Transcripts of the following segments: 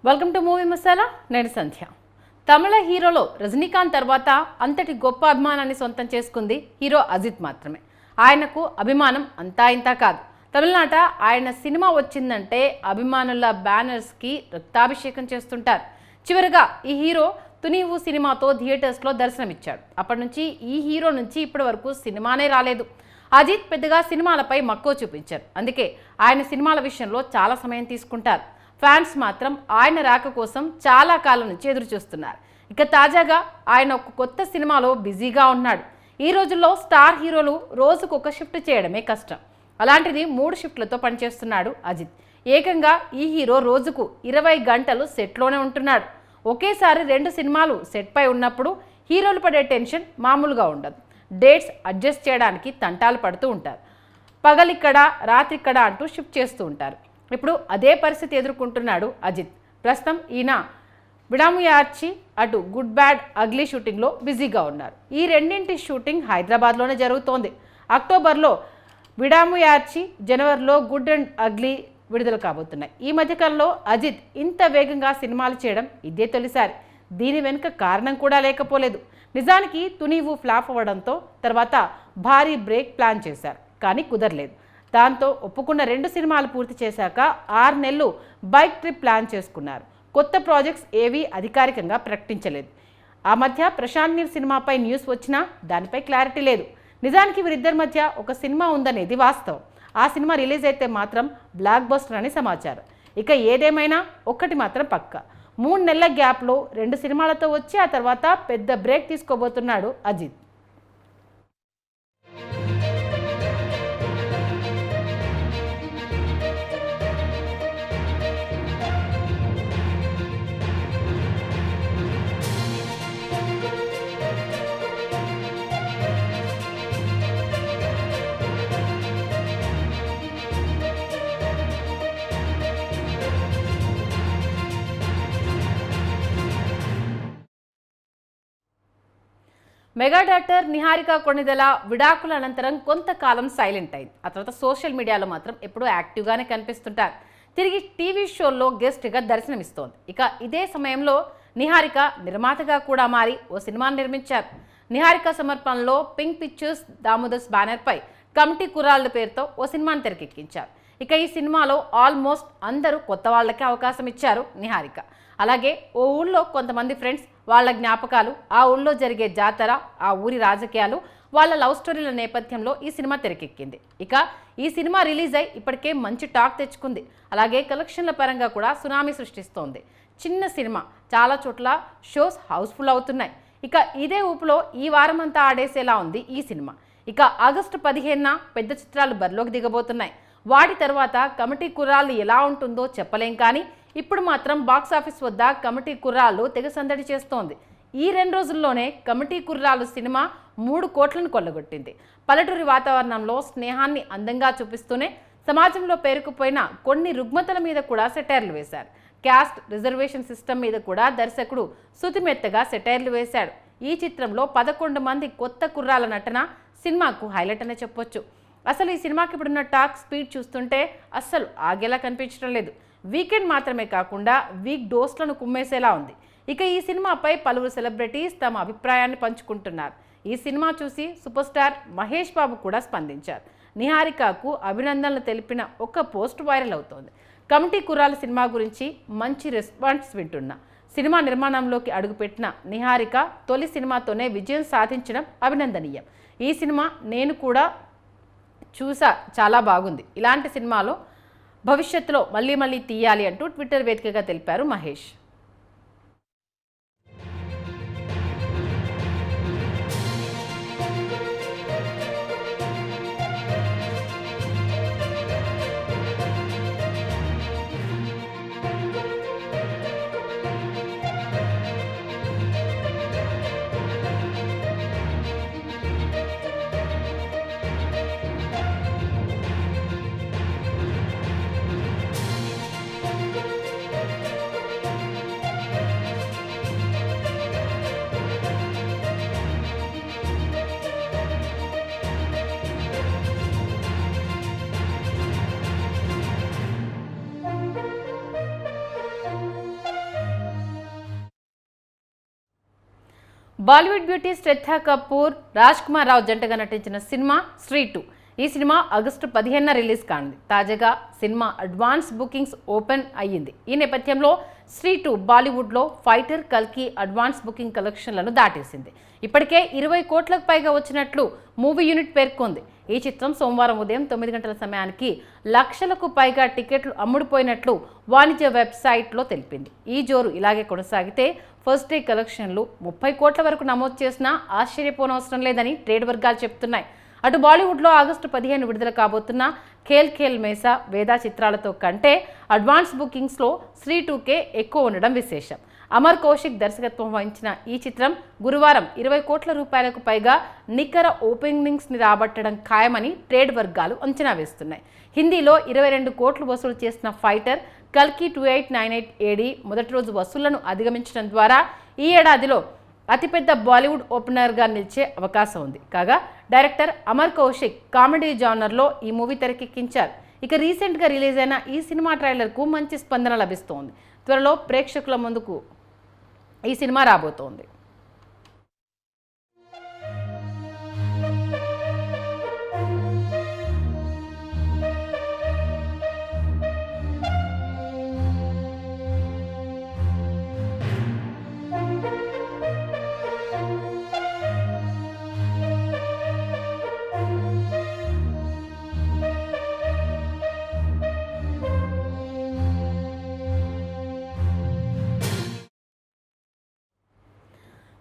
Welcome to movie masala. నేను సంధ్య. తమిళ హీరోలో రజనీకాంత్ తర్వాత అంతటి గొప్ప అభిమానాన్ని సొంతం చేసుకుంది హీరో అజిత్ మాత్రమే. ఆయనకు అభిమానం అంతా ఇంతా కాదు. తమిళనాట ఆయన సినిమా వచ్చిందంటే అభిమానుల బ్యానర్స్కి రక్తాభిషేకం చేస్తుంటారు. చివరిగా ఈ హీరో తునీవు సినిమాతో థియేటర్స్లో దర్శనమిచ్చాడు. అప్పటి నుంచి ఈ హీరో నుంచి ఇప్పటి వరకు సినిమానే రాలేదు. అజిత్ పెద్దగా సినిమాలపై మక్కువ చూపించారు. అందుకే ఆయన సినిమాల విషయంలో చాలా సమయం తీసుకుంటారు. ఫ్యాన్స్ మాత్రం ఆయన రాక కోసం చాలా కాలం నుంచి ఎదురు చూస్తున్నారు. ఇక తాజాగా ఆయన ఒక కొత్త సినిమాలో బిజీగా ఉన్నాడు. ఈ రోజుల్లో స్టార్ హీరోలు రోజుకు ఒక షిఫ్ట్ చేయడమే కష్టం. అలాంటిది 3 షిఫ్ట్లతో పనిచేస్తున్నాడు అజిత్. ఏకంగా ఈ హీరో రోజుకు 20 గంటలు సెట్లోనే ఉంటున్నాడు. ఒకేసారి 2 సినిమాలు సెట్పై ఉన్నప్పుడు హీరోలు పడే టెన్షన్ మామూలుగా ఉండదు. డేట్స్ అడ్జస్ట్ చేయడానికి తంటాలు పడుతూ ఉంటారు. పగలిక్కడ రాత్రిక్కడ అంటూ షిఫ్ట్ చేస్తూ ఉంటారు. ఇప్పుడు అదే పరిస్థితి ఎదుర్కొంటున్నాడు అజిత్. ప్రస్తుతం ఈయన విడాముయార్చి అటు గుడ్ బ్యాడ్ అగ్లీ షూటింగ్లో బిజీగా ఉన్నారు. ఈ రెండింటి షూటింగ్ హైదరాబాద్లోనే జరుగుతోంది. అక్టోబర్లో విడాముయార్చి, జనవరిలో గుడ్ అండ్ అగ్లీ విడుదల కాబోతున్నాయి. ఈ మధ్యకాలంలో అజిత్ ఇంత వేగంగా సినిమాలు చేయడం ఇదే తొలిసారి. దీని వెనుక కారణం కూడా లేకపోలేదు. నిజానికి తునీవు ఫ్లాప్ అవ్వడంతో తర్వాత భారీ బ్రేక్ ప్లాన్ చేశారు, కానీ కుదరలేదు. దాంతో ఒప్పుకున్న 2 సినిమాలు పూర్తి చేశాక 6 నెలలు బైక్ ట్రిప్ ప్లాన్ చేసుకున్నారు. కొత్త ప్రాజెక్ట్స్ ఏవీ అధికారికంగా ప్రకటించలేదు. ఆ మధ్య ప్రశాంత్ నీల్ సినిమాపై న్యూస్ వచ్చినా దానిపై క్లారిటీ లేదు. నిజానికి వీరిద్దరి మధ్య ఒక సినిమా ఉందనేది వాస్తవం. ఆ సినిమా రిలీజ్ అయితే మాత్రం బ్లాక్ బస్టర్ అని సమాచారం. ఇక ఏదేమైనా ఒక్కటి మాత్రం పక్కా, 3 నెలల గ్యాప్లో 2 సినిమాలతో వచ్చి ఆ తర్వాత పెద్ద బ్రేక్ తీసుకోబోతున్నాడు అజిత్. మెగా డాక్టర్ నిహారిక కొణిదెల విడాకుల అనంతరం కొంతకాలం సైలెంట్ అయింది. ఆ తర్వాత సోషల్ మీడియాలో మాత్రం ఎప్పుడూ యాక్టివ్గానే కనిపిస్తుంటారు. తిరిగి టీవీ షోల్లో గెస్ట్గా దర్శనమిస్తోంది. ఇక ఇదే సమయంలో నిహారిక నిర్మాతగా కూడా మారి ఓ సినిమాను నిర్మించారు. నిహారిక సమర్పణలో పింక్ పిక్చర్స్ దామోదర్స్ బ్యానర్పై కమిటీ కుర్రాళ్ళ పేరుతో ఓ సినిమాను తెరకెక్కించారు. ఇక ఈ సినిమాలో ఆల్మోస్ట్ అందరూ కొత్త వాళ్ళకే అవకాశం ఇచ్చారు నిహారిక. అలాగే ఓ ఊళ్ళో కొంతమంది ఫ్రెండ్స్, వాళ్ళ జ్ఞాపకాలు, ఆ ఊళ్ళో జరిగే జాతర, ఆ ఊరి రాజకీయాలు, వాళ్ళ లవ్ స్టోరీల నేపథ్యంలో ఈ సినిమా తెరకెక్కింది. ఇక ఈ సినిమా రిలీజ్ అయి ఇప్పటికే మంచి టాక్ తెచ్చుకుంది. అలాగే కలెక్షన్ల పరంగా కూడా సునామీ సృష్టిస్తోంది. చిన్న సినిమా చాలా చోట్ల షోస్ హౌస్ఫుల్ అవుతున్నాయి. ఇక ఇదే ఊపులో ఈ వారమంతా ఆడేసేలా ఉంది ఈ సినిమా. ఇక ఆగస్టు 15న పెద్ద చిత్రాలు బరిలోకి దిగబోతున్నాయి. వాటి తర్వాత కమిటీ కుర్రాళ్ళు ఎలా ఉంటుందో చెప్పలేం, కానీ ఇప్పుడు మాత్రం బాక్సాఫీస్ వద్ద కమిటీ కుర్రాళ్ళు తెగ సందడి చేస్తోంది. ఈ 2 రోజుల్లోనే కమిటీ కుర్రాళ్ళు సినిమా 3 కోట్లను కొల్లగొట్టింది. పల్లెటూరి వాతావరణంలో స్నేహాన్ని అందంగా చూపిస్తూనే సమాజంలో పేరుకుపోయిన కొన్ని రుగ్మతల మీద కూడా సెటైర్లు వేశారు. క్యాస్ట్ రిజర్వేషన్ సిస్టమ్ మీద కూడా దర్శకుడు సుతిమెత్తగా సెటైర్లు వేశాడు. ఈ చిత్రంలో 11 మంది కొత్త కుర్రాల నటన సినిమాకు హైలైట్ అనే చెప్పొచ్చు. అసలు ఈ సినిమాకి ఇప్పుడున్న టాక్ స్పీడ్ చూస్తుంటే అస్సలు ఆగేలా కనిపించడం లేదు. వీకెండ్ మాత్రమే కాకుండా వీక్ డోస్లను కుమ్మేసేలా ఉంది. ఇక ఈ సినిమాపై పలువురు సెలబ్రిటీస్ తమ అభిప్రాయాన్ని పంచుకుంటున్నారు. ఈ సినిమా చూసి సూపర్ స్టార్ మహేష్ బాబు కూడా స్పందించారు. నిహారికకు అభినందనలు తెలిపిన ఒక పోస్ట్ వైరల్ అవుతోంది. కమిటీ కుర్రాల సినిమా గురించి మంచి రెస్పాన్స్ వింటున్నా. సినిమా నిర్మాణంలోకి అడుగుపెట్టిన నిహారిక తొలి సినిమాతోనే విజయం సాధించడం అభినందనీయం. ఈ సినిమా నేను కూడా చూసా, చాలా బాగుంది. ఇలాంటి సినిమాలో భవిష్యత్తులో మళ్ళీ తీయాలి అంటూ ట్విట్టర్ వేదికగా తెలిపారు మహేష్. బాలీవుడ్ బ్యూటీ శ్రద్ధా కపూర్, రాజ్ కుమార్ రావు జంటగా నటించిన సినిమా స్త్రీ 2. ఈ సినిమా ఆగస్టు 15న రిలీజ్ కానుంది. తాజాగా సినిమా అడ్వాన్స్ బుకింగ్స్ ఓపెన్ అయ్యింది. ఈ నేపథ్యంలో స్త్రీ 2 బాలీవుడ్లో ఫైటర్ కల్కి అడ్వాన్స్ బుకింగ్ కలెక్షన్లను దాటేసింది. ఇప్పటికే 20 కోట్లకు పైగా వచ్చినట్లు మూవీ యూనిట్ పేర్కొంది. ఈ చిత్రం సోమవారం ఉదయం 9 గంటల సమయానికి లక్షలకు పైగా టికెట్లు అమ్ముడుపోయినట్లు వాణిజ్య వెబ్సైట్లో తెలిపింది. ఈ జోరు ఇలాగే కొనసాగితే ఫస్ట్ డే కలెక్షన్లు 30 కోట్ల వరకు నమోదు చేసినా ఆశ్చర్యపోనవసరం లేదని ట్రేడ్ వర్గాలు చెప్తున్నాయి. అటు బాలీవుడ్లో ఆగస్టు 15 విడుదల కాబోతున్న ఖేల్ ఖేల్ మేసా, వేదా చిత్రాలతో కంటే అడ్వాన్స్ బుకింగ్స్లో స్త్రీ 2కే ఎక్కువ ఉండడం విశేషం. అమర్ కౌశిక్ దర్శకత్వం వహించిన ఈ చిత్రం గురువారం 20 కోట్ల రూపాయలకు పైగా నికర ఓపెనింగ్స్ని రాబట్టడం ఖాయమని ట్రేడ్ వర్గాలు అంచనా వేస్తున్నాయి. హిందీలో 22 కోట్లు వసూలు చేసిన ఫైటర్ కల్కి 2898 ఏడీ మొదటి రోజు వసూళ్లను అధిగమించడం ద్వారా ఈ ఏడాదిలో అతిపెద్ద బాలీవుడ్ ఓపెనర్గా నిలిచే అవకాశం ఉంది. కాగా డైరెక్టర్ అమర్ కౌశిక్ కామెడీ జానర్లో ఈ మూవీ తెరకెక్కించారు. ఇక రీసెంట్గా రిలీజ్ అయిన ఈ సినిమా ట్రైలర్కు మంచి స్పందన లభిస్తోంది. త్వరలో ప్రేక్షకుల ముందుకు ఈ సినిమా రాబోతోంది.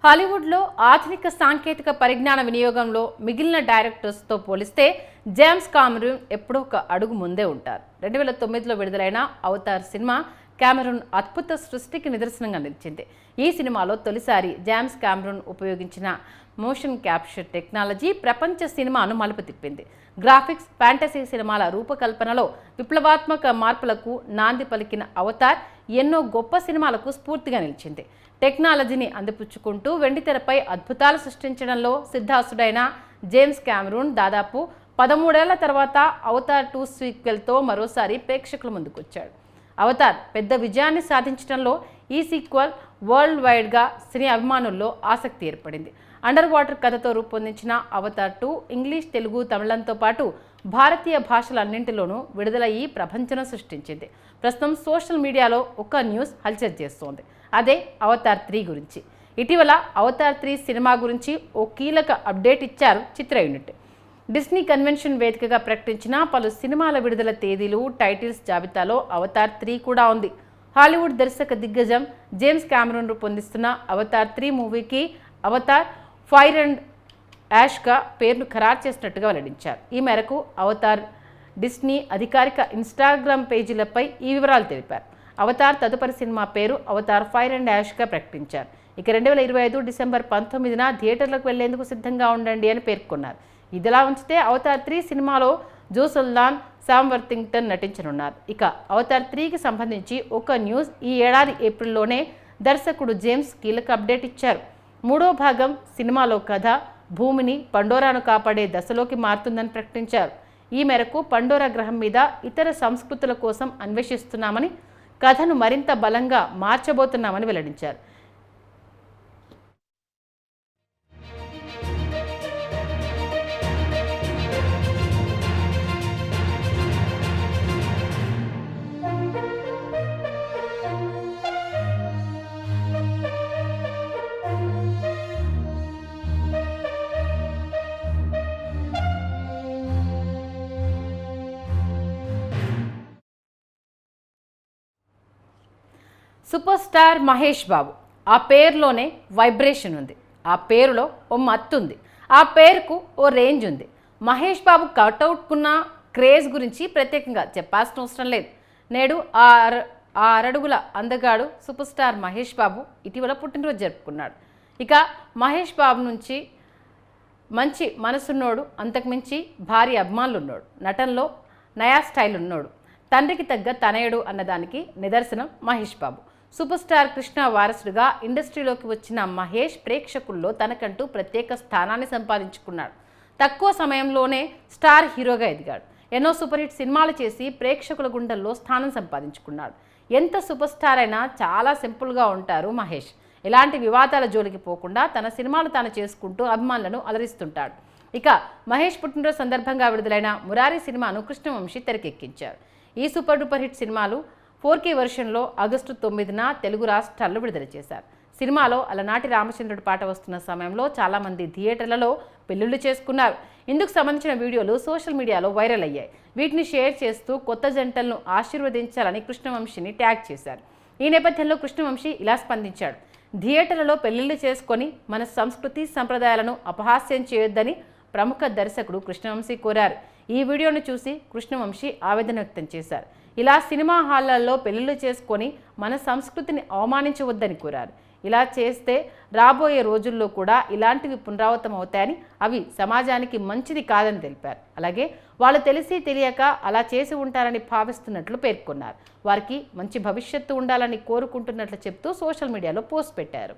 హాలీవుడ్లో ఆధునిక సాంకేతిక పరిజ్ఞాన వినియోగంలో మిగిలిన డైరెక్టర్స్తో పోలిస్తే జేమ్స్ కామెరూన్ ఎప్పుడో ఒక అడుగు ముందే ఉంటారు. 2009లో విడుదలైన అవతార్ సినిమా కామెరూన్ అద్భుత సృష్టికి నిదర్శనంగా నిలిచింది. ఈ సినిమాలో తొలిసారి జేమ్స్ కామెరూన్ ఉపయోగించిన మోషన్ క్యాప్చర్ టెక్నాలజీ ప్రపంచ సినిమాను మలుపు తిప్పింది. గ్రాఫిక్స్, ఫ్యాంటసీ సినిమాల రూపకల్పనలో విప్లవాత్మక మార్పులకు నాంది పలికిన అవతార్ ఎన్నో గొప్ప సినిమాలకు స్ఫూర్తిగా నిలిచింది. టెక్నాలజీని అందిపుచ్చుకుంటూ వెండితెరపై అద్భుతాలు సృష్టించడంలో సిద్ధాసుడైన జేమ్స్ కామెరూన్ దాదాపు 13 ఏళ్ల తర్వాత అవతార్ 2 సీక్వెల్తో మరోసారి ప్రేక్షకుల ముందుకొచ్చాడు. అవతార్ పెద్ద విజయాన్ని సాధించడంలో ఈ సీక్వెల్ వరల్డ్ వైడ్గా సినీ అభిమానుల్లో ఆసక్తి ఏర్పడింది. అండర్ వాటర్ కథతో రూపొందించిన అవతార్ 2 ఇంగ్లీష్, తెలుగు, తమిళంతో పాటు భారతీయ భాషలన్నింటిలోనూ విడుదలయ్యి ప్రపంచం సృష్టించింది. ప్రస్తుతం సోషల్ మీడియాలో ఒక న్యూస్ హల్చల్ చేస్తోంది. అదే అవతార్ 3 గురించి. ఇటీవల అవతార్ 3 సినిమా గురించి ఓ కీలక అప్డేట్ ఇచ్చారు చిత్ర యూనిట్. డిస్నీ కన్వెన్షన్ వేదికగా ప్రకటించిన పలు సినిమాల విడుదల తేదీలు, టైటిల్స్ జాబితాలో అవతార్ 3 కూడా ఉంది. హాలీవుడ్ దర్శక దిగ్గజం జేమ్స్ కామెరూన్ రూపొందిస్తున్న అవతార్ 3 మూవీకి అవతార్ ఫైర్ అండ్ యాష్గా పేరును ఖరారు చేసినట్టుగా వెల్లడించారు. ఈ మేరకు అవతార్ డిస్నీ అధికారిక ఇన్స్టాగ్రామ్ పేజీలపై ఈ వివరాలు తెలిపారు. అవతార్ తదుపరి సినిమా పేరు అవతార్ ఫైర్ అండ్ యాష్గా ప్రకటించారు. ఇక 2025 డిసెంబర్ 19న థియేటర్లకు వెళ్లేందుకు సిద్ధంగా ఉండండి అని పేర్కొన్నారు. ఇదిలా ఉంచితే అవతార్ 3 సినిమాలో జో సల్మాన్, శామ్ వర్తింగ్టన్ నటించనున్నారు. ఇక అవతార్ 3కి సంబంధించి ఒక న్యూస్. ఈ ఏడాది ఏప్రిల్లోనే దర్శకుడు జేమ్స్ కీలక అప్డేట్ ఇచ్చారు. 3వ భాగం సినిమాలో కథ భూమిని, పండోరాను కాపాడే దశలోకి మారుతుందని ప్రకటించారు. ఈ మేరకు పండోరా గ్రహం మీద ఇతర సంస్కృతుల కోసం అన్వేషిస్తున్నామని, కథను మరింత బలంగా మార్చబోతున్నామని వెల్లడించారు. Super star Mahesh Babu. ఆ పేరులోనే వైబ్రేషన్ ఉంది. ఆ పేరులో ఓ మత్తు ఉంది. ఆ పేరుకు ఓ రేంజ్ ఉంది. మహేష్ బాబు కటౌట్కున్న క్రేజ్ గురించి ప్రత్యేకంగా చెప్పాల్సిన అవసరం లేదు. నేడు ఆ అరడుగుల అందగాడు సూపర్ స్టార్ మహేష్ బాబు ఇటీవల పుట్టినరోజు జరుపుకున్నాడు. ఇక మహేష్ బాబు నుంచి మంచి మనసున్నోడు, అంతకుమించి భారీ అభిమానులు ఉన్నాడు. నటనలో నయా స్టైల్ ఉన్నాడు. తండ్రికి తగ్గ తనయుడు అన్నదానికి నిదర్శనం మహేష్ బాబు. సూపర్ స్టార్ కృష్ణ వారసుడిగా ఇండస్ట్రీలోకి వచ్చిన మహేష్ ప్రేక్షకుల్లో తనకంటూ ప్రత్యేక స్థానాన్ని సంపాదించుకున్నాడు. తక్కువ సమయంలోనే స్టార్ హీరోగా ఎదిగాడు. ఎన్నో సూపర్ హిట్ సినిమాలు చేసి ప్రేక్షకుల గుండెల్లో స్థానం సంపాదించుకున్నాడు. ఎంత సూపర్ స్టార్ అయినా చాలా సింపుల్గా ఉంటారు మహేష్. ఎలాంటి వివాదాల జోలికి పోకుండా తన సినిమాలు తాను చేసుకుంటూ అభిమానులను అలరిస్తుంటాడు. ఇక మహేష్ పుట్టినరోజు సందర్భంగా విడుదలైన మురారి సినిమాను కృష్ణవంశీ తెరకెక్కించారు. ఈ సూపర్ డూపర్ హిట్ సినిమాలు 4K వెర్షన్లో ఆగస్టు 9న తెలుగు రాష్ట్రాల్లో విడుదల చేశారు. సినిమాలో అలనాటి రామచంద్రుడి పాట వస్తున్న సమయంలో చాలామంది థియేటర్లలో పెళ్లిళ్లు చేసుకున్నారు. ఇందుకు సంబంధించిన వీడియోలు సోషల్ మీడియాలో వైరల్ అయ్యాయి. వీటిని షేర్ చేస్తూ కొత్త జంటలను ఆశీర్వదించాలని కృష్ణవంశీని ట్యాగ్ చేశారు. ఈ నేపథ్యంలో కృష్ణవంశీ ఇలా స్పందించాడు. థియేటర్లలో పెళ్లిళ్లు చేసుకొని మన సంస్కృతి సంప్రదాయాలను అపహాస్యం చేయొద్దని ప్రముఖ దర్శకుడు కృష్ణవంశీ కోరారు. ఈ వీడియోను చూసి కృష్ణవంశీ ఆవేదన వ్యక్తం చేశారు. ఇలా సినిమా హాళ్లలో పెళ్లిళ్లు చేసుకొని మన సంస్కృతిని అవమానించవద్దని కోరారు. ఇలా చేస్తే రాబోయే రోజుల్లో కూడా ఇలాంటివి పునరావృతం అవుతాయని, అవి సమాజానికి మంచిది కాదని తెలిపారు. అలాగే వాళ్ళు తెలిసి తెలియక అలా చేసి ఉంటారని భావిస్తున్నట్లు పేర్కొన్నారు. వారికి మంచి భవిష్యత్తు ఉండాలని కోరుకుంటున్నట్లు చెప్తూ సోషల్ మీడియాలో పోస్ట్ పెట్టారు.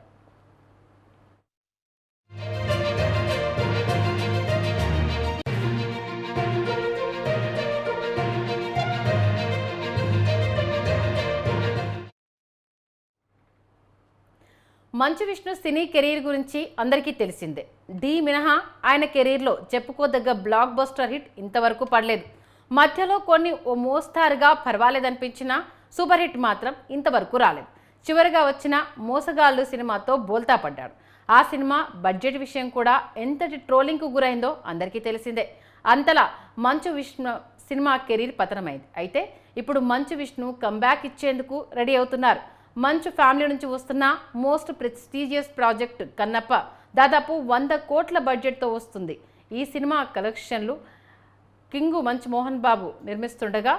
మంచు విష్ణు సినీ కెరీర్ గురించి అందరికీ తెలిసిందే. ఢీ మినహా ఆయన కెరీర్లో చెప్పుకోదగ్గ బ్లాక్ బస్టర్ హిట్ ఇంతవరకు పడలేదు. మధ్యలో కొన్ని ఓ మోస్తారుగా పర్వాలేదనిపించిన సూపర్ హిట్ మాత్రం ఇంతవరకు రాలేదు. చివరిగా వచ్చిన మోసగాళ్ళు సినిమాతో బోల్తా పడ్డాడు. ఆ సినిమా బడ్జెట్ విషయం కూడా ఎంతటి ట్రోలింగ్కు గురైందో అందరికీ తెలిసిందే. అంతలా మంచు విష్ణు సినిమా కెరీర్ పతనమైంది. అయితే ఇప్పుడు మంచు విష్ణు కంబ్యాక్ ఇచ్చేందుకు రెడీ అవుతున్నారు. మంచు ఫ్యామిలీ నుంచి వస్తున్న మోస్ట్ ప్రెస్టీజియస్ ప్రాజెక్ట్ కన్నప్ప దాదాపు 100 కోట్ల బడ్జెట్తో వస్తుంది. ఈ సినిమా కలెక్షన్లు కింగు మంచు మోహన్ బాబు నిర్మిస్తుండగా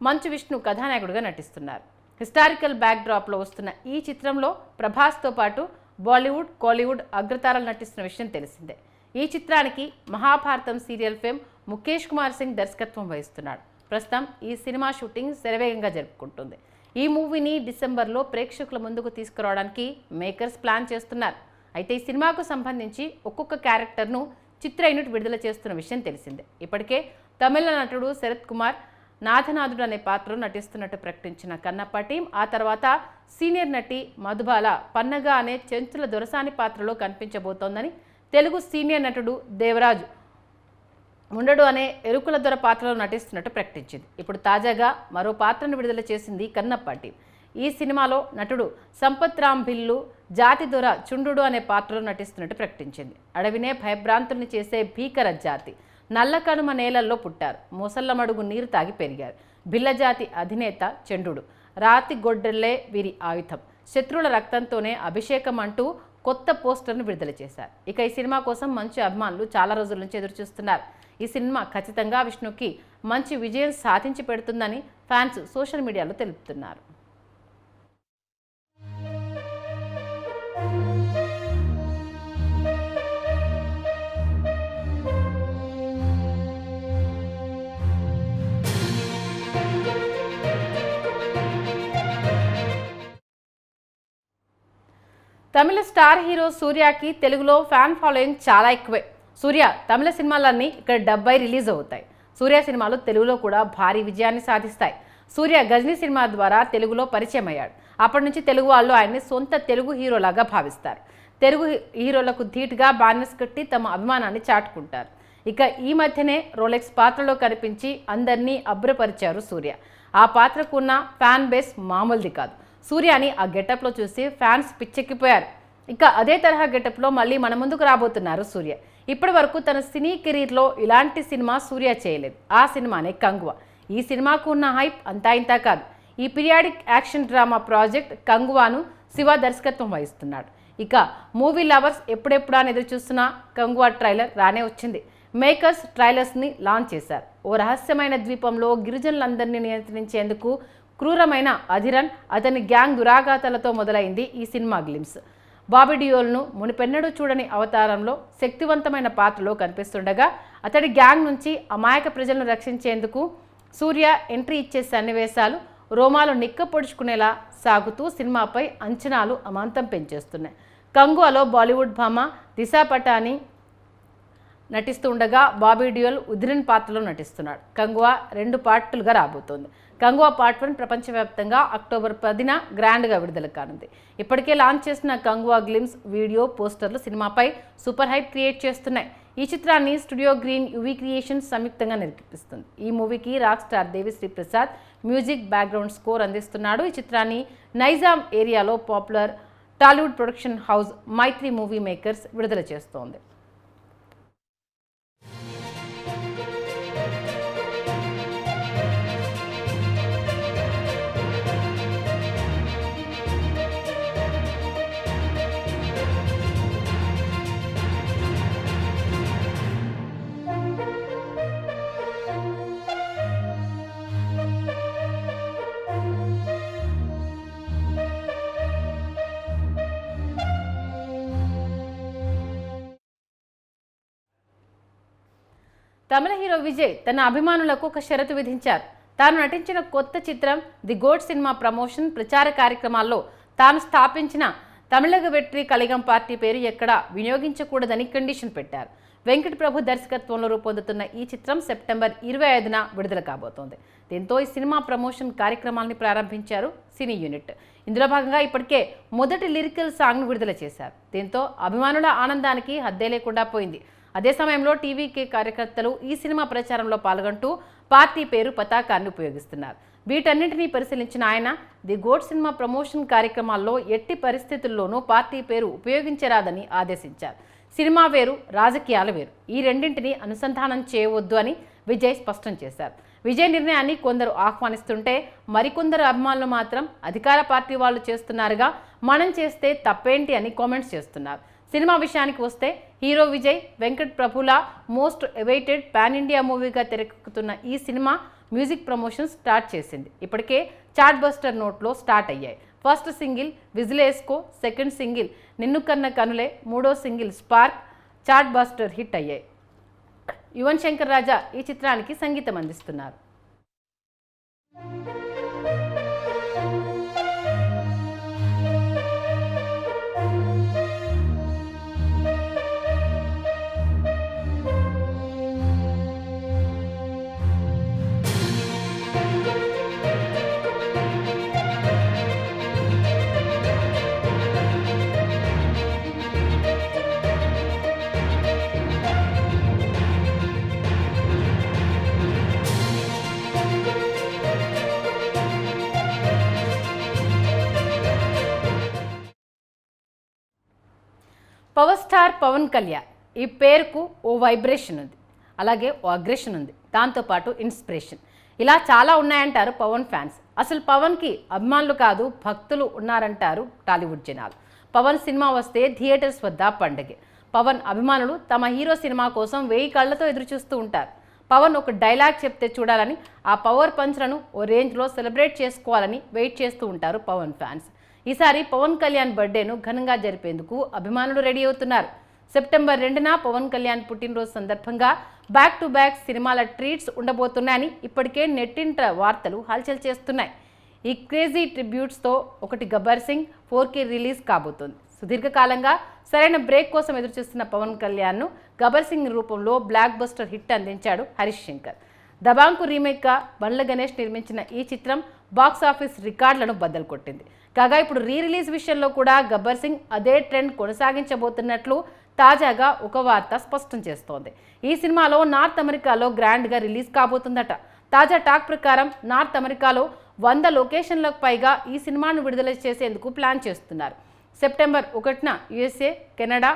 మంచు విష్ణు కథానాయకుడిగా నటిస్తున్నారు. హిస్టారికల్ బ్యాక్డ్రాప్లో వస్తున్న ఈ చిత్రంలో ప్రభాస్తో పాటు బాలీవుడ్, కాలీవుడ్ అగ్రతారాలు నటిస్తున్న విషయం తెలిసిందే. ఈ చిత్రానికి మహాభారతం సీరియల్ ఫేమ్ ముఖేష్ కుమార్ సింగ్ దర్శకత్వం వహిస్తున్నాడు. ప్రస్తుతం ఈ సినిమా షూటింగ్ శరవేగంగా జరుపుకుంటుంది. ఈ మూవీని డిసెంబర్లో ప్రేక్షకుల ముందుకు తీసుకురావడానికి మేకర్స్ ప్లాన్ చేస్తున్నారు. అయితే ఈ సినిమాకు సంబంధించి ఒక్కొక్క క్యారెక్టర్ను చిత్ర యూనిట్ విడుదల చేస్తున్న విషయం తెలిసిందే. ఇప్పటికే తమిళ నటుడు శరత్ కుమార్ నాథనాథుడు అనే పాత్రలో నటిస్తున్నట్టు ప్రకటించిన కన్నప్ప టీం ఆ తర్వాత సీనియర్ నటి మధుబాల పన్నగ అనే చెంచుల దొరసాని పాత్రలో కనిపించబోతోందని, తెలుగు సీనియర్ నటుడు దేవరాజు ముండడు అనే ఎరుకుల దొర పాత్రలో నటిస్తున్నట్టు ప్రకటించింది. ఇప్పుడు తాజాగా మరో పాత్రను విడుదల చేసింది కన్నప్ప టీం. ఈ సినిమాలో నటుడు సంపత్ రామ్ భిల్లు జాతి దొర చుండు అనే పాత్రలో నటిస్తున్నట్టు ప్రకటించింది. అడవినే భయభ్రాంతుల్ని చేసే భీకర జాతి. నల్లకనుమ నేలల్లో పుట్టారు. మొసళ్ళ మడుగు నీరు తాగి పెరిగారు. భిల్ల జాతి అధినేత చండు. రాతి గొడ్డళ్లే వీరి ఆయుధం. శత్రువుల రక్తంతోనే అభిషేకం అంటూ కొత్త పోస్టర్ను విడుదల చేశారు. ఇక ఈ సినిమా కోసం మంచి అభిమానులు చాలా రోజుల నుంచి ఎదురుచూస్తున్నారు. ఈ సినిమా ఖచ్చితంగా విష్ణుకి మంచి విజయం సాధించి పెడుతుందని ఫ్యాన్స్ సోషల్ మీడియాలో తెలుపుతున్నారు. తమిళ స్టార్ హీరో సూర్యకి తెలుగులో ఫ్యాన్ ఫాలోయింగ్ చాలా ఎక్కువే. సూర్య తమిళ సినిమాలన్నీ ఇక్కడ 70 రిలీజ్ అవుతాయి. సూర్య సినిమాలు తెలుగులో కూడా భారీ విజయాన్ని సాధిస్తాయి. సూర్య గజనీ సినిమా ద్వారా తెలుగులో పరిచయం అయ్యాడు. అప్పటి నుంచి తెలుగు వాళ్ళు ఆయన్ని సొంత తెలుగు హీరోలాగా భావిస్తారు. తెలుగు హీరోలకు ధీటుగా బ్యానర్స్ కట్టి తమ అభిమానాన్ని చాటుకుంటారు. ఇక ఈ మధ్యనే రోలెక్స్ పాత్రలో కనిపించి అందరినీ అబ్బురపరిచారు సూర్య. ఆ పాత్రకు ఉన్న ఫ్యాన్ బేస్ మామూలుది కాదు. సూర్యని ఆ గెటప్లో చూసి ఫ్యాన్స్ పిచ్చెక్కిపోయారు. ఇక అదే తరహా గెటప్లో మళ్ళీ మన ముందుకు రాబోతున్నారు సూర్య. ఇప్పటి వరకు తన సినీ కెరీర్లో ఇలాంటి సినిమా సూర్య చేయలేదు. ఆ సినిమానే కంగువ. ఈ సినిమాకు ఉన్న హైప్ అంతా ఇంతా కాదు. ఈ పీరియాడిక్ యాక్షన్ డ్రామా ప్రాజెక్ట్ కంగువాను శివ దర్శకత్వం వహిస్తున్నాడు. ఇక మూవీ లవర్స్ ఎప్పుడెప్పుడా అని ఎదురు చూస్తున్న కంగువా ట్రైలర్ రానే వచ్చింది. మేకర్స్ ట్రైలర్స్ని లాంచ్ చేశారు. ఓ రహస్యమైన ద్వీపంలో గిరిజనులందరినీ నియంత్రించేందుకు క్రూరమైన అధిరన్ అతని గ్యాంగ్ దురాఘాతాలతో మొదలైంది ఈ సినిమా గ్లిమ్స్. బాబీ డియోల్ను మునిపెన్నడూ చూడని అవతారంలో శక్తివంతమైన పాత్రలో కనిపిస్తుండగా అతడి గ్యాంగ్ నుంచి అమాయక ప్రజలను రక్షించేందుకు సూర్య ఎంట్రీ ఇచ్చే సన్నివేశాలు రోమాలు నిక్కపొడుచుకునేలా సాగుతూ సినిమాపై అంచనాలు అమాంతం పెంచేస్తున్నాయి. కంగువాలో బాలీవుడ్ భామ దిశా పటాని నటిస్తూ ఉండగా బాబీ డియోల్ ఉధిరన్ పాత్రలో నటిస్తున్నాడు. కంగువా 2 పార్టులుగా రాబోతోంది. కంగువా పార్ట్ 1 ప్రపంచవ్యాప్తంగా అక్టోబర్ 10న గ్రాండ్గా విడుదల కానుంది. ఇప్పటికే లాంచ్ చేసిన కంగువా గ్లిమ్స్ వీడియో పోస్టర్లు సినిమాపై సూపర్ హైప్ క్రియేట్ చేస్తున్నాయి. ఈ చిత్రాన్ని స్టూడియో గ్రీన్ యువి క్రియేషన్స్ సంయుక్తంగా నిర్మిస్తుంది. ఈ మూవీకి rock star Devi Sri Prasad music background score అందిస్తున్నాడు. ఈ చిత్రాన్ని నైజాం ఏరియాలో పాపులర్ టాలీవుడ్ ప్రొడక్షన్ హౌస్ మైత్రి మూవీ మేకర్స్ విడుదల చేస్తోంది. తమిళ హీరో విజయ్ తన అభిమానులకు ఒక షరతు విధించారు. తాను నటించిన కొత్త చిత్రం ది గోడ్ సినిమా ప్రమోషన్ ప్రచార కార్యక్రమాల్లో తాను స్థాపించిన తమిళగ వెట్రి కళిగం పార్టీ పేరు ఎక్కడా వినియోగించకూడదని కండిషన్ పెట్టారు. వెంకట్ ప్రభు దర్శకత్వంలో రూపొందుతున్న ఈ చిత్రం సెప్టెంబర్ 25న విడుదల కాబోతోంది. దీంతో ఈ సినిమా ప్రమోషన్ కార్యక్రమాన్ని ప్రారంభించారు సినీ యూనిట్. ఇందులో భాగంగా ఇప్పటికే మొదటి లిరికల్ సాంగ్ను విడుదల చేశారు. దీంతో అభిమానుల ఆనందానికి హద్దే లేకుండా పోయింది. అదే సమయంలో టీవీకే కార్యకర్తలు ఈ సినిమా ప్రచారంలో పాల్గొంటూ పార్టీ పేరు పతాకాన్ని ఉపయోగిస్తున్నారు. వీటన్నింటినీ పరిశీలించిన ఆయన ది గోడ్ సినిమా ప్రమోషన్ కార్యక్రమాల్లో ఎట్టి పరిస్థితుల్లోనూ పార్టీ పేరు ఉపయోగించరాదని ఆదేశించారు. సినిమా వేరు, రాజకీయాలు వేరు, ఈ రెండింటినీ అనుసంధానం చేయవద్దు అని విజయ్ స్పష్టం చేశారు. విజయ్ నిర్ణయాన్ని కొందరు ఆహ్వానిస్తుంటే మరికొందరు అభిమానులు మాత్రం అధికార పార్టీ వాళ్ళు చేస్తున్నారుగా, మనం చేస్తే తప్పేంటి అని కామెంట్స్ చేస్తున్నారు. సినిమా విషయానికి వస్తే హీరో విజయ్ వెంకట్ ప్రభుల మోస్ట్ అవైటెడ్ పాన్ ఇండియా మూవీగా తెరకెక్కుతున్న ఈ సినిమా మ్యూజిక్ ప్రమోషన్ స్టార్ట్ చేసింది. ఇప్పటికే చాట్ బస్టర్ నోట్లో స్టార్ట్ అయ్యాయి. ఫస్ట్ సింగిల్ విజిలేస్కో, సెకండ్ సింగిల్ నిన్ను కన్న కనులే, మూడో single spark chart buster hit అయ్యాయి. యువన్ శంకర్ రాజా ఈ చిత్రానికి సంగీతం అందిస్తున్నారు. పవర్ స్టార్ పవన్ కళ్యాణ్ ఈ పేరుకు ఓ వైబ్రేషన్ ఉంది, అలాగే ఓ అగ్రెషన్ ఉంది, దాంతోపాటు ఇన్స్పిరేషన్, ఇలా చాలా ఉన్నాయంటారు పవన్ ఫ్యాన్స్. అసలు పవన్కి అభిమానులు కాదు భక్తులు ఉన్నారంటారు టాలీవుడ్ జనాలు. పవన్ సినిమా వస్తే థియేటర్స్ వద్ద పండగే. పవన్ అభిమానులు తమ హీరో సినిమా కోసం 1000 కళ్ళతో ఎదురుచూస్తూ ఉంటారు. పవన్ ఒక డైలాగ్ చెప్తే చూడాలని, ఆ పవర్ పంచ్లను ఓ రేంజ్లో సెలబ్రేట్ చేసుకోవాలని వెయిట్ చేస్తూ ఉంటారు పవన్ ఫ్యాన్స్. ఈసారి పవన్ కళ్యాణ్ బర్త్డేను ఘనంగా జరిపేందుకు అభిమానులు రెడీ అవుతున్నారు. సెప్టెంబర్ 2న పవన్ కళ్యాణ్ పుట్టినరోజు సందర్భంగా బ్యాక్ టు బ్యాక్ సినిమాల ట్రీట్స్ ఉండబోతున్నాయని ఇప్పటికే నెట్టింట వార్తలు హల్చల్ చేస్తున్నాయి. ఈ క్రేజీ ట్రిబ్యూట్స్తో ఒకటి గబ్బర్ సింగ్ 4K రిలీజ్ కాబోతోంది. సుదీర్ఘకాలంగా సరైన బ్రేక్ కోసం ఎదురుచూస్తున్న పవన్ కళ్యాణ్ను గబ్బర్ సింగ్ రూపంలో బ్లాక్ బస్టర్ హిట్ అందించాడు హరీష్ శంకర్. దబాంకు రీమేక్గా బండ్ల గణేష్ నిర్మించిన ఈ చిత్రం బాక్సాఫీస్ రికార్డులను బద్దలు కొట్టింది. కాగా ఇప్పుడు రిలీజ్ విషయంలో కూడా గబ్బర్ సింగ్ అదే ట్రెండ్ కొనసాగించబోతున్నట్లు తాజాగా ఒక వార్త స్పష్టం చేస్తోంది. ఈ సినిమాలో నార్త్ అమెరికాలో గ్రాండ్గా రిలీజ్ కాబోతుందట. తాజా టాక్ ప్రకారం నార్త్ అమెరికాలో 100 లొకేషన్లకు పైగా ఈ సినిమాను విడుదల చేసేందుకు ప్లాన్ చేస్తున్నారు. సెప్టెంబర్ 1న USA, కెనడా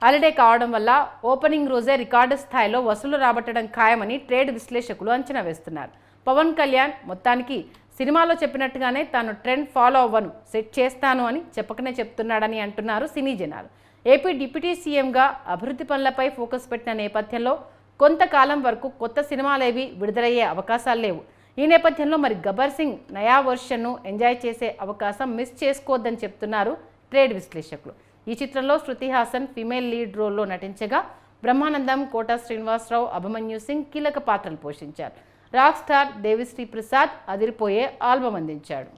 హాలిడే కావడం వల్ల ఓపెనింగ్ రోజే రికార్డు స్థాయిలో వసూలు రాబట్టడం ఖాయమని ట్రేడ్ విశ్లేషకులు అంచనా వేస్తున్నారు. పవన్ కళ్యాణ్ మొత్తానికి సినిమాలో చెప్పినట్టుగానే తాను ట్రెండ్ ఫాలో అవ్వను, సెట్ చేస్తాను అని చెప్పకనే చెప్తున్నాడని అంటున్నారు సినీ జనాలు. ఏపీ డిప్యూటీ సీఎంగా అభివృద్ధి పనులపై ఫోకస్ పెట్టిన నేపథ్యంలో కొంతకాలం వరకు కొత్త సినిమాలేవి విడుదలయ్యే అవకాశాలు లేవు. ఈ నేపథ్యంలో మరి గబ్బర్ సింగ్ నయా వర్షన్ను ఎంజాయ్ చేసే అవకాశం మిస్ చేసుకోవద్దని చెప్తున్నారు ట్రేడ్ విశ్లేషకులు. ఈ చిత్రంలో శృతి హాసన్ ఫీమేల్ లీడ్ రోల్లో నటించగా బ్రహ్మానందం, కోట శ్రీనివాసరావు, అభిమన్యు సింగ్ కీలక పాత్రలు పోషించారు. రాక్ స్టార్ దేవిశ్రీ ప్రసాద్ అదిరిపోయే ఆల్బమ్ అందించాడు.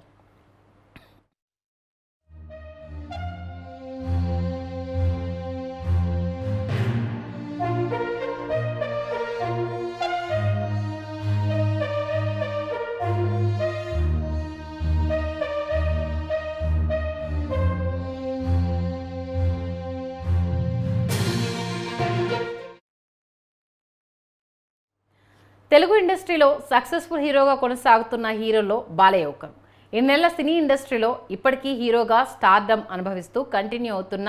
తెలుగు ఇండస్ట్రీలో సక్సెస్ఫుల్ హీరోగా కొనసాగుతున్న హీరోలో బాలయ్య ఒకరు. ఇన్నేళ్ల సినీ ఇండస్ట్రీలో ఇప్పటికీ హీరోగా స్టార్డమ్ అనుభవిస్తూ కంటిన్యూ అవుతున్న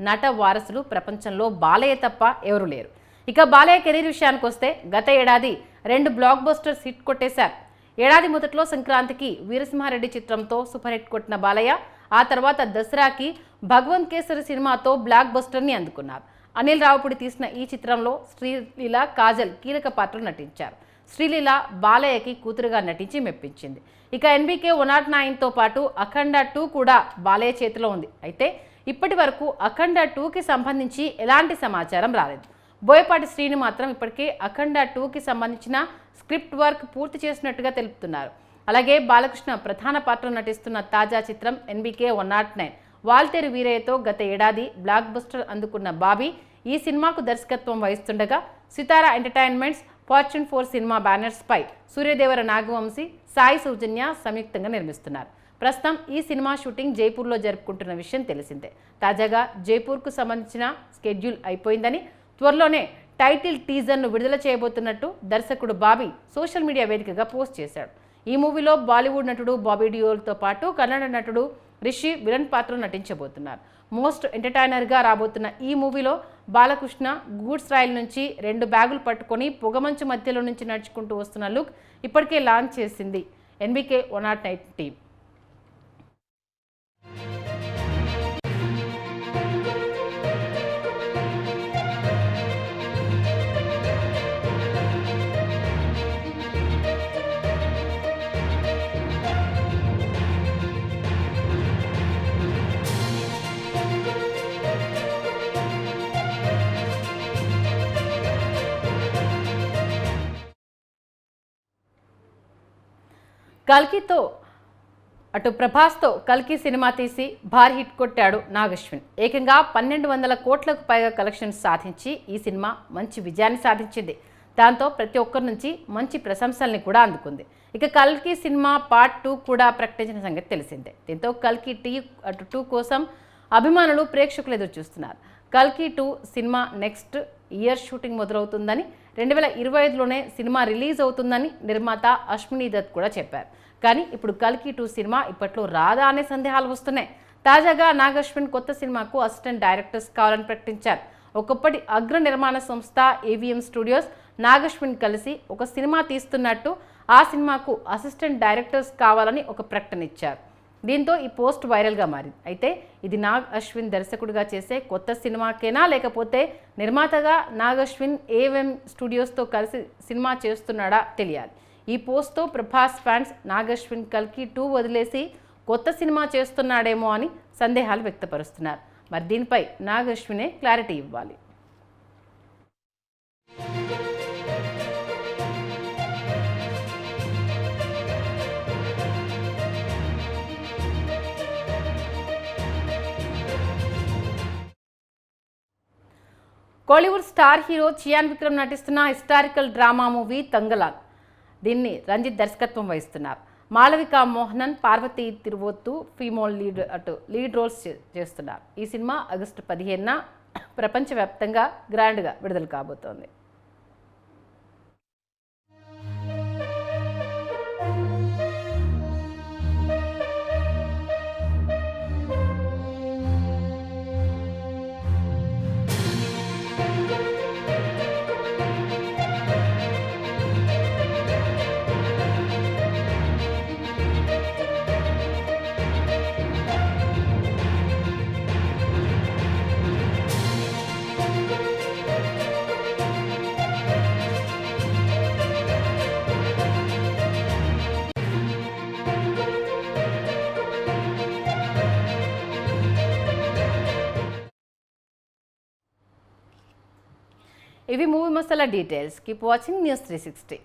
నట వారసులు ప్రపంచంలో బాలయ్య తప్ప ఎవరూ లేరు. ఇక బాలయ్య కెరీర్ విషయానికి వస్తే గత ఏడాది 2 బ్లాక్ బస్టర్స్ హిట్ కొట్టేశారు. ఏడాది మొదట్లో సంక్రాంతికి వీరసింహారెడ్డి చిత్రంతో సూపర్ హిట్ కొట్టిన బాలయ్య ఆ తర్వాత దసరాకి భగవంత్ కేసరి సినిమాతో బ్లాక్ బస్టర్ని అందుకున్నారు. అనిల్ రావుపూడి తీసిన ఈ చిత్రంలో శ్రీలీల, కాజల్ కీలక పాత్రలు నటించారు. శ్రీలీల బాలయ్యకి కూతురుగా నటించి మెప్పించింది. ఇక ఎన్బీకే 109తో పాటు అఖండ 2 కూడా బాలయ్య చేతిలో ఉంది. అయితే ఇప్పటి వరకు అఖండ 2కి సంబంధించి ఎలాంటి సమాచారం రాలేదు. బోయపాటి శ్రీని మాత్రం ఇప్పటికే అఖండ 2కి సంబంధించిన స్క్రిప్ట్ వర్క్ పూర్తి చేసినట్టుగా తెలుపుతున్నారు. అలాగే బాలకృష్ణ ప్రధాన పాత్రలో నటిస్తున్న తాజా చిత్రం ఎన్బీకే 109 వాల్తేరు వీరయ్యతో గత ఏడాది బ్లాక్ బస్టర్ అందుకున్న బాబీ ఈ సినిమాకు దర్శకత్వం వహిస్తుండగా సితారా ఎంటర్టైన్మెంట్స్, ఫార్చ్యూన్ 4 సినిమా బ్యానర్స్ పై సూర్యదేవర నాగవంశీ, సాయి సౌజన్య సంయుక్తంగా నిర్మిస్తున్నారు. ప్రస్తుతం ఈ సినిమా షూటింగ్ జైపూర్లో జరుపుకుంటున్న విషయం తెలిసిందే. తాజాగా జైపూర్కు సంబంధించిన స్కెడ్యూల్ అయిపోయిందని, త్వరలోనే టైటిల్ టీజర్ను విడుదల చేయబోతున్నట్టు దర్శకుడు బాబీ సోషల్ మీడియా వేదికగా పోస్ట్ చేశాడు. ఈ మూవీలో బాలీవుడ్ నటుడు బాబీ డియోల్తో పాటు కన్నడ నటుడు రిషి విలన్ పాత్రలో నటించబోతున్నారు. మోస్ట్ ఎంటర్టైనర్గా రాబోతున్న ఈ మూవీలో బాలకృష్ణ గూడ్స్ రైల్ నుంచి 2 బ్యాగులు పట్టుకొని పొగమంచు మధ్యలో నుంచి నడుచుకుంటూ వస్తున్న లుక్ ఇప్పటికే లాంచ్ చేసింది ఎన్బీకే 109 టీం. కల్కితో అటు ప్రభాస్తో కల్కి సినిమా తీసి భారీ హిట్ కొట్టాడు నాగశ్విన్. ఏకంగా 1200 కోట్లకు పైగా కలెక్షన్స్ సాధించి ఈ సినిమా మంచి విజయాన్ని సాధించింది. దాంతో ప్రతి ఒక్కరి నుంచి మంచి ప్రశంసల్ని కూడా అందుకుంది. ఇక కల్కి సినిమా పార్ట్ 2 కూడా ప్రకటించిన సంగతి తెలిసిందే. దీంతో కల్కి 2 కోసం అభిమానులు ప్రేక్షకులు ఎదురు చూస్తున్నారు. కల్కి 2 సినిమా నెక్స్ట్ ఇయర్ షూటింగ్ మొదలవుతుందని, 2025లోనే సినిమా రిలీజ్ అవుతుందని నిర్మాత అశ్విని దత్ కూడా చెప్పారు. కానీ ఇప్పుడు కల్కి 2 సినిమా ఇప్పట్లో రాదా అనే సందేహాలు వస్తున్నాయి. తాజాగా నాగశ్విన్ కొత్త సినిమాకు అసిస్టెంట్ డైరెక్టర్స్ కావాలని ప్రకటించారు. ఒకప్పటి అగ్ర నిర్మాణ సంస్థ ఏవిఎం స్టూడియోస్ నాగశ్విన్ కలిసి ఒక సినిమా తీస్తున్నట్టు, ఆ సినిమాకు అసిస్టెంట్ డైరెక్టర్స్ కావాలని ఒక ప్రకటన ఇచ్చారు. దీంతో ఈ పోస్ట్ వైరల్గా మారింది. అయితే ఇది నాగ్ అశ్విన్ దర్శకుడిగా చేసే కొత్త సినిమాకేనా, లేకపోతే నిర్మాతగా నాగ్ అశ్విన్ ఏవిఎం స్టూడియోస్తో కలిసి సినిమా చేస్తున్నాడా తెలియాలి. ఈ పోస్ట్తో ప్రభాస్ ఫ్యాన్స్ నాగ్ అశ్విన్ కల్కి 2 వదిలేసి కొత్త సినిమా చేస్తున్నాడేమో అని సందేహాలు వ్యక్తపరుస్తున్నారు. మరి దీనిపై నాగ్ అశ్వినే క్లారిటీ ఇవ్వాలి. Kollywood star hero Chiyaan Vikram నటిస్తున్న హిస్టారికల్ డ్రామా మూవీ తంగలాన్. దీన్ని రంజిత్ దర్శకత్వం వహిస్తున్నారు. Malavika Mohanan, Parvathy Thiruvothu female lead roles చేస్తున్నారు. ఈ సినిమా ఆగస్టు 15న ప్రపంచవ్యాప్తంగా గ్రాండ్గా విడుదల కాబోతోంది. ఇవి movie masala details. Keep watching news 360.